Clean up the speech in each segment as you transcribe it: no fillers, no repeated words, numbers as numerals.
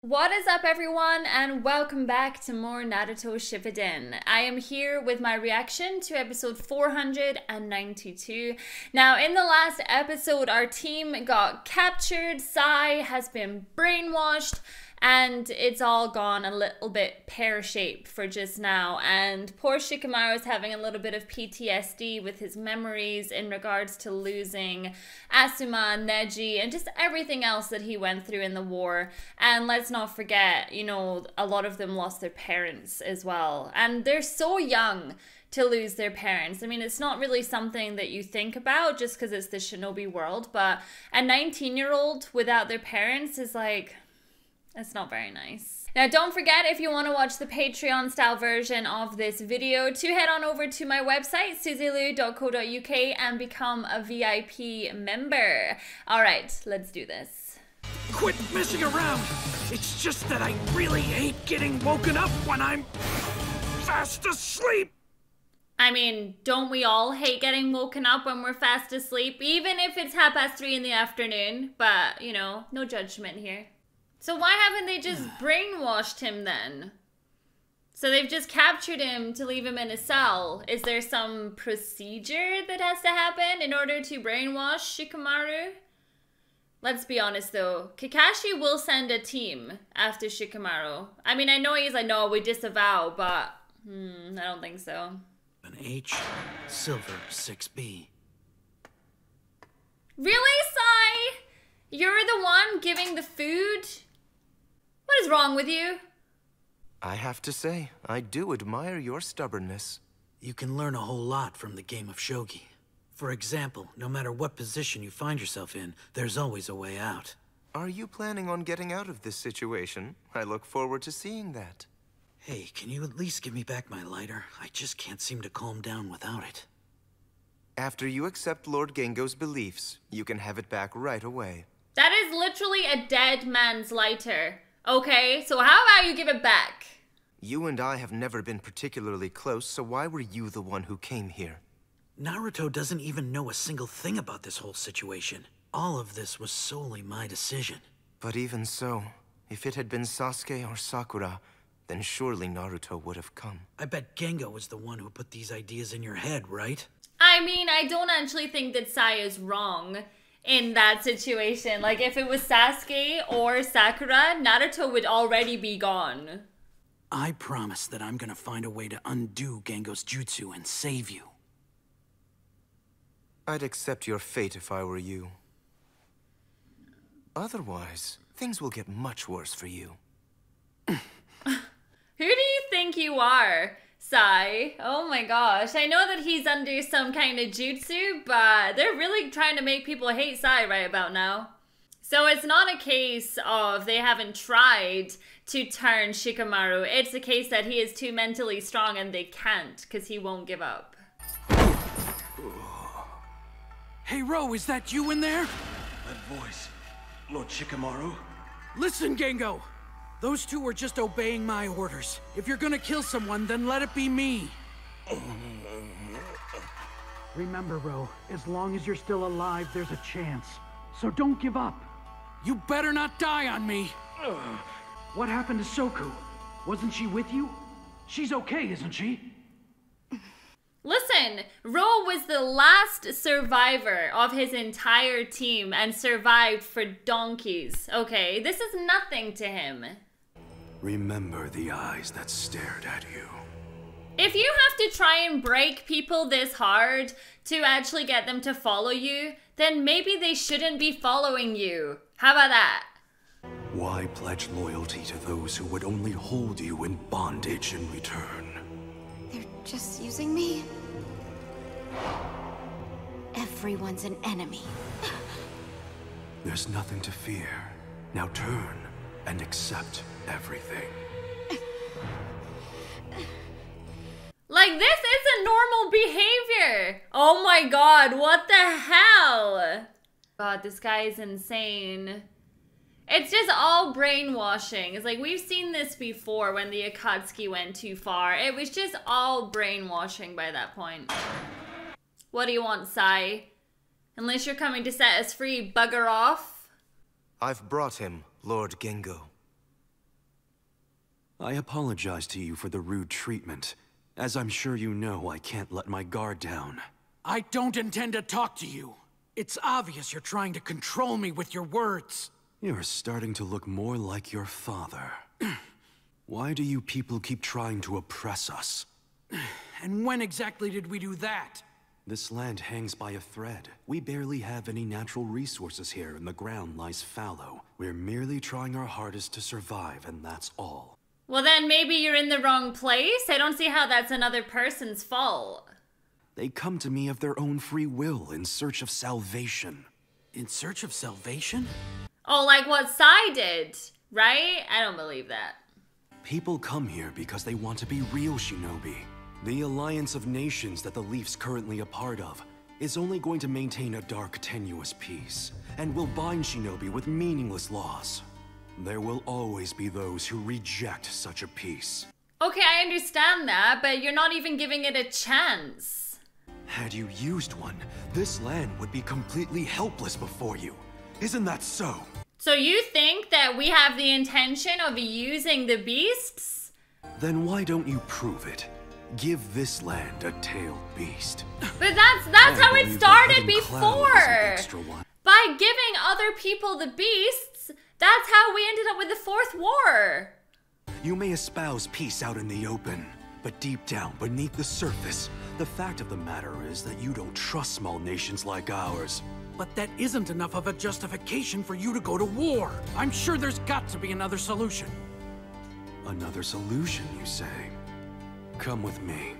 What is up everyone, and welcome back to more Naruto Shippuden. I am here with my reaction to episode 492. Now in the last episode our team got captured, Sai has been brainwashed, and it's all gone a little bit pear-shaped for just now, and poor Shikamaru is having a little bit of PTSD with his memories in regards to losing Asuma, Neji, and just everything else that he went through in the war. And let's not forget, you know, a lot of them lost their parents as well, and they're so young to lose their parents. I mean, it's not really something that you think about just because it's the shinobi world, but a 19-year-old without their parents is like... it's not very nice. Now don't forget, if you want to watch the Patreon style version of this video, to head on over to my website suzylu.co.uk and become a VIP member. Alright, let's do this. Quit messing around! It's just that I really hate getting woken up when I'm fast asleep! I mean, don't we all hate getting woken up when we're fast asleep? Even if it's 3:30 in the afternoon, but, you know, no judgment here. So why haven't they just brainwashed him then? So they've just captured him to leave him in a cell. Is there some procedure that has to happen in order to brainwash Shikamaru? Let's be honest though, Kakashi will send a team after Shikamaru. I mean, I know he's like, no, we disavow, but I don't think so. An H, silver 6B. Really, Sai? You're the one giving the food? What is wrong with you? I have to say, I do admire your stubbornness. You can learn a whole lot from the game of shogi. For example, no matter what position you find yourself in, there's always a way out. Are you planning on getting out of this situation? I look forward to seeing that. Hey, can you at least give me back my lighter? I just can't seem to calm down without it. After you accept Lord Gengo's beliefs, you can have it back right away. That is literally a dead man's lighter. Okay, so how about you give it back? You and I have never been particularly close, so why were you the one who came here? Naruto doesn't even know a single thing about this whole situation. All of this was solely my decision. But even so, if it had been Sasuke or Sakura, then surely Naruto would have come. I bet Gengo was the one who put these ideas in your head, right? I mean, I don't actually think that Sai is wrong in that situation. Like, if it was Sasuke or Sakura, Naruto would already be gone. I promise that I'm gonna find a way to undo Gengo's jutsu and save you. I'd accept your fate if I were you. Otherwise, things will get much worse for you. Who do you think you are, Sai? Oh my gosh. I know that he's under some kind of jutsu, but they're really trying to make people hate Sai right about now. So it's not a case of they haven't tried to turn Shikamaru. It's a case that he is too mentally strong and they can't because he won't give up. Hey, Ro, is that you in there? That voice, Lord Shikamaru? Listen, Gengo! Those two were just obeying my orders. If you're gonna kill someone, then let it be me. Remember, Ro, as long as you're still alive, there's a chance. So don't give up. You better not die on me. What happened to Soku? Wasn't she with you? She's okay, isn't she? Listen, Ro was the last survivor of his entire team and survived for donkeys, okay? This is nothing to him. Remember the eyes that stared at you. If you have to try and break people this hard to actually get them to follow you, then maybe they shouldn't be following you. How about that? Why pledge loyalty to those who would only hold you in bondage in return? They're just using me? Everyone's an enemy. There's nothing to fear. Now turn and accept everything. Like, this isn't normal behavior. Oh my god, what the hell? God, this guy is insane. It's just all brainwashing. It's like, we've seen this before when the Akatsuki went too far. It was just all brainwashing by that point. What do you want, Sai? Unless you're coming to set us free, bugger off. I've brought him, Lord Gengo. I apologize to you for the rude treatment. As I'm sure you know, I can't let my guard down. I don't intend to talk to you. It's obvious you're trying to control me with your words. You're starting to look more like your father. Why do you people keep trying to oppress us? And when exactly did we do that? This land hangs by a thread. We barely have any natural resources here, and the ground lies fallow. We're merely trying our hardest to survive, and that's all. Well, then maybe you're in the wrong place. I don't see how that's another person's fault. They come to me of their own free will in search of salvation. In search of salvation? Oh, like what Sai did, right? I don't believe that. People come here because they want to be real shinobi. The alliance of nations that the Leaf's currently a part of is only going to maintain a dark, tenuous peace, and will bind shinobi with meaningless laws. There will always be those who reject such a peace. Okay, I understand that, but you're not even giving it a chance. Had you used one, this land would be completely helpless before you. Isn't that so? So you think that we have the intention of using the beasts? Then why don't you prove it? Give this land a tailed beast. But that's how it started before. One. By giving other people the beasts, that's how we ended up with the Fourth War. You may espouse peace out in the open, but deep down beneath the surface, the fact of the matter is that you don't trust small nations like ours. But that isn't enough of a justification for you to go to war. I'm sure there's got to be another solution. Another solution, you say? Come with me.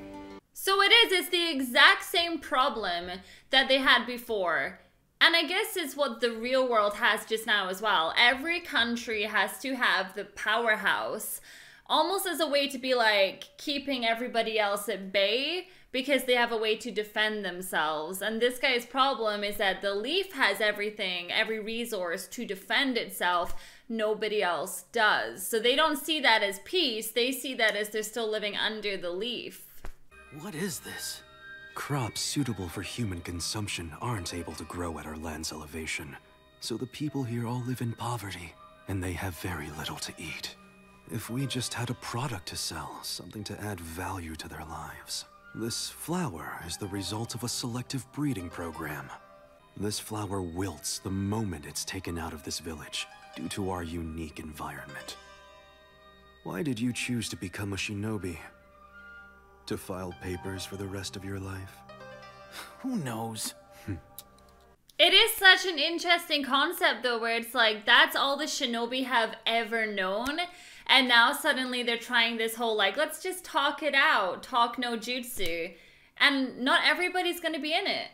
So it's the exact same problem that they had before. And I guess it's what the real world has just now as well. Every country has to have the powerhouse, almost as a way to be like keeping everybody else at bay, because they have a way to defend themselves. And this guy's problem is that the Leaf has everything, every resource to defend itself. Nobody else does. So they don't see that as peace. They see that as they're still living under the Leaf. What is this? Crops suitable for human consumption aren't able to grow at our land's elevation. So the people here all live in poverty, and they have very little to eat. If we just had a product to sell, something to add value to their lives. This flower is the result of a selective breeding program. This flower wilts the moment it's taken out of this village, due to our unique environment. Why did you choose to become a shinobi? To file papers for the rest of your life? Who knows? It is such an interesting concept though, where it's like, that's all the shinobi have ever known. And now suddenly they're trying this whole like, let's just talk it out, talk no jutsu. And not everybody's gonna be in it.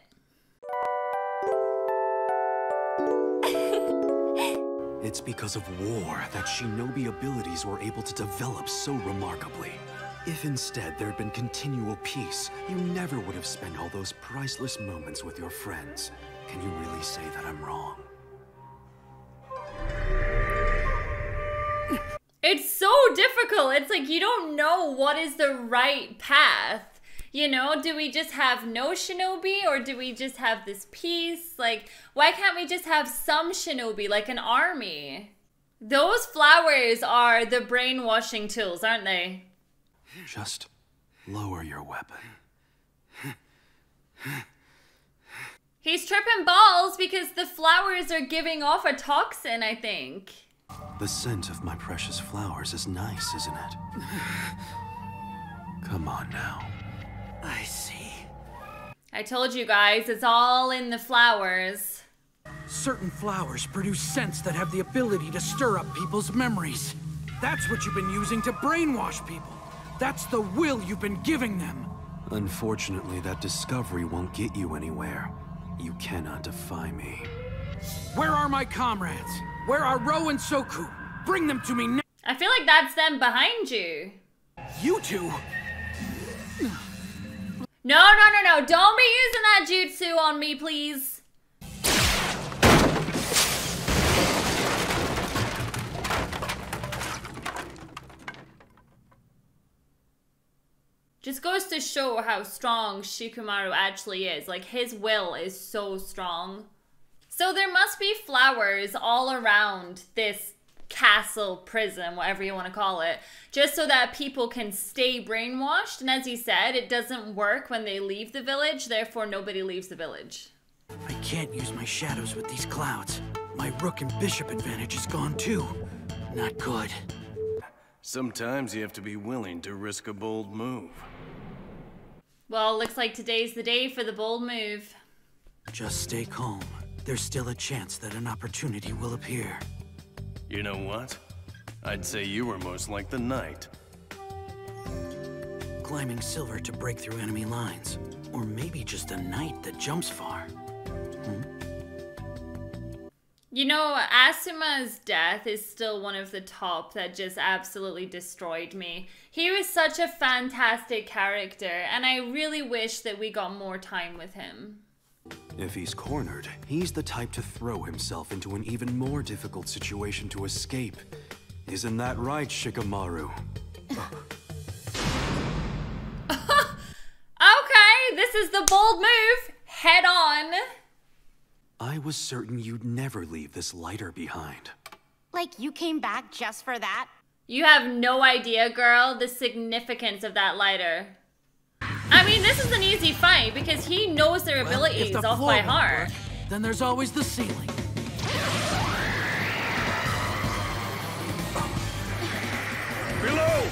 It's because of war that shinobi abilities were able to develop so remarkably. If instead there had been continual peace, you never would have spent all those priceless moments with your friends. Can you really say that I'm wrong? It's so difficult. It's like you don't know what is the right path. You know, do we just have no shinobi or do we just have this peace? Like, why can't we just have some shinobi, like an army? Those flowers are the brainwashing tools, aren't they? Just lower your weapon. He's tripping balls because the flowers are giving off a toxin, I think. The scent of my precious flowers is nice, isn't it? Come on now. I see. I told you guys, it's all in the flowers. Certain flowers produce scents that have the ability to stir up people's memories. That's what you've been using to brainwash people. That's the will you've been giving them. Unfortunately, that discovery won't get you anywhere. You cannot defy me. Where are my comrades? Where are Ro and Soku? Bring them to me now. I feel like that's them behind you. You two? No. Don't be using that jutsu on me, please. Just goes to show how strong Shikamaru actually is. Like, his will is so strong. So there must be flowers all around this castle, prison, whatever you want to call it, just so that people can stay brainwashed. And as he said, it doesn't work when they leave the village, therefore nobody leaves the village. I can't use my shadows with these clouds. My rook and bishop advantage is gone too. Not good. Sometimes you have to be willing to risk a bold move. Well, looks like today's the day for the bold move. Just stay calm. There's still a chance that an opportunity will appear. You know what? I'd say you were most like the knight. Climbing silver to break through enemy lines. Or maybe just a knight that jumps far. You know, Asuma's death is still one of the top that just absolutely destroyed me. He was such a fantastic character, and I really wish that we got more time with him. If he's cornered, he's the type to throw himself into an even more difficult situation to escape. Isn't that right, Shikamaru? Okay, this is the bold move. Head on. I was certain you'd never leave this lighter behind. Like you came back just for that? You have no idea, girl, the significance of that lighter. I mean, this is an easy fight because he knows their abilities off by heart. Then there's always the ceiling. Below!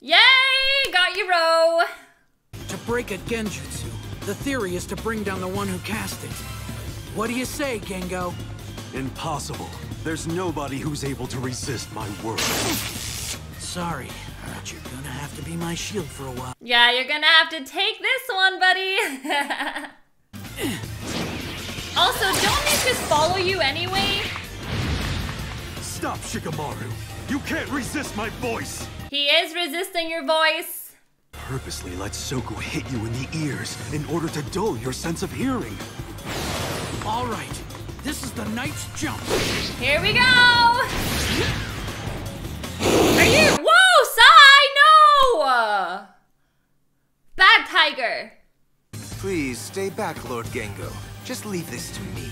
Yay! Got you, Ro! To break a genjutsu, the theory is to bring down the one who cast it. What do you say, Gengo? Impossible. There's nobody who's able to resist my word. Sorry, but you're gonna have to be my shield for a while. Yeah, you're gonna have to take this one, buddy. Also, don't they just follow you anyway? Stop, Shikamaru. You can't resist my voice. He is resisting your voice. Purposely let Soku hit you in the ears in order to dull your sense of hearing. All right, this is the knight's jump. Here we go. Are you? Whoa, Sai, no! Bad tiger. Please stay back, Lord Gengo. Just leave this to me.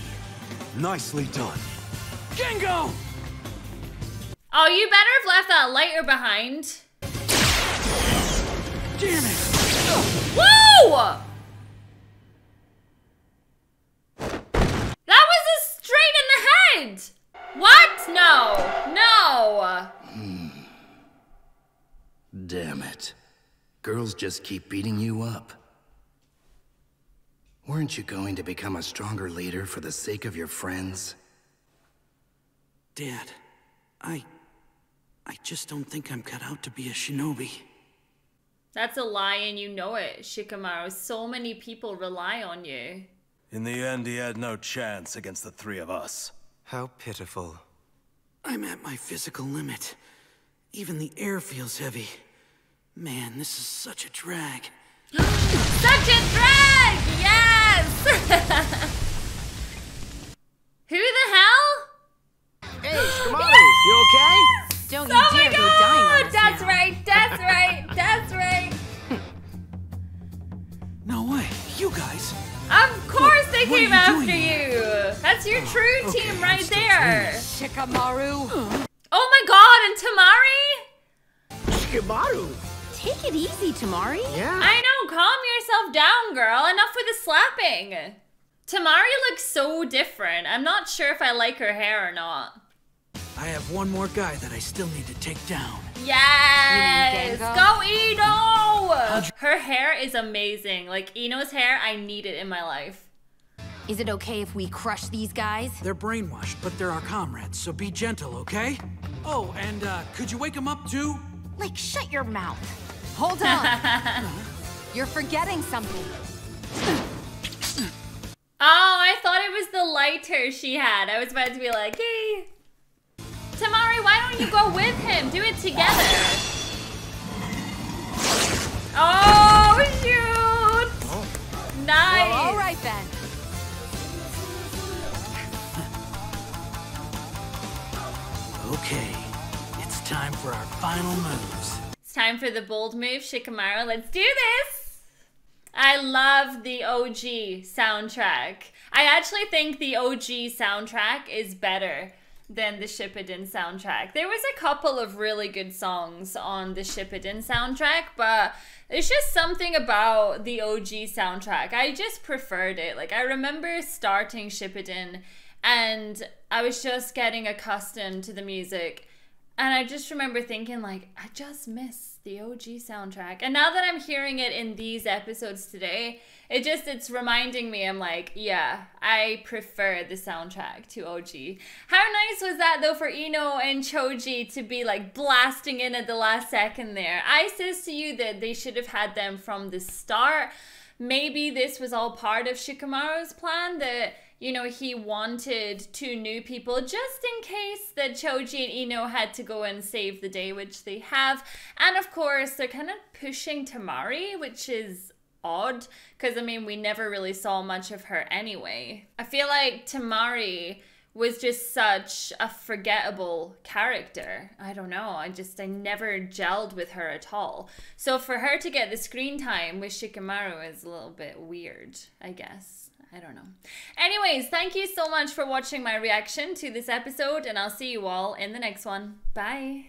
Nicely done. Gengo! Oh, you better have left that lighter behind. Damn it! Whoa! That was a straight in the head! What? No. No. Damn it. Girls just keep beating you up. Weren't you going to become a stronger leader for the sake of your friends? Dad, I just don't think I'm cut out to be a shinobi. That's a lie and you know it, Shikamaru. So many people rely on you. In the end, he had no chance against the three of us. How pitiful. I'm at my physical limit. Even the air feels heavy. Man, this is such a drag. Such a drag! Yes! Who the hell? Hey, Shikamaru, you okay? Don't Oh you my dare go dying on god! us That's now. right, that's right, that's right. No way, you guys. Of course they what are came you after doing you. That's your true okay, team I'm right still there. Shikamaru. Oh my god, and Tamari? Shikamaru! Take it easy, Tamari. Yeah. I know, calm yourself down, girl. Enough with the slapping. Tamari looks so different. I'm not sure if I like her hair or not. I have one more guy that I still need to take down. Yes! Gengo? Go Ino! Her hair is amazing. Like, Ino's hair, I need it in my life. Is it okay if we crush these guys? They're brainwashed, but they're our comrades, so be gentle, okay? Oh, and could you wake them up too? Like, shut your mouth. Hold on. You're forgetting something. Oh, I thought it was the lighter she had. I was about to be like, hey. Tamari, why don't you go with him? Do it together. Oh, shoot. Nice. Well, all right then. Okay, it's time for our final moves. It's time for the bold move, Shikamaru. Let's do this. I love the OG soundtrack. I actually think the OG soundtrack is better than the Shippuden soundtrack. There was a couple of really good songs on the Shippuden soundtrack, but there's just something about the OG soundtrack. I just preferred it. Like, I remember starting Shippuden and I was just getting accustomed to the music, and I just remember thinking, like, I just miss the OG soundtrack. And now that I'm hearing it in these episodes today, it's reminding me, I'm like, yeah, I prefer the soundtrack to OG. How nice was that though for Ino and Choji to be like blasting in at the last second there? I says to you that they should have had them from the start. Maybe this was all part of Shikamaru's plan, that, you know, he wanted 2 new people just in case that Choji and Ino had to go and save the day, which they have. And of course, they're kind of pushing Tamari, which is odd, because I mean, we never really saw much of her anyway. I feel like Tamari was just such a forgettable character. I don't know, I never gelled with her at all. So for her to get the screen time with Shikamaru is a little bit weird, I guess. I don't know. Anyways, thank you so much for watching my reaction to this episode, and I'll see you all in the next one. Bye.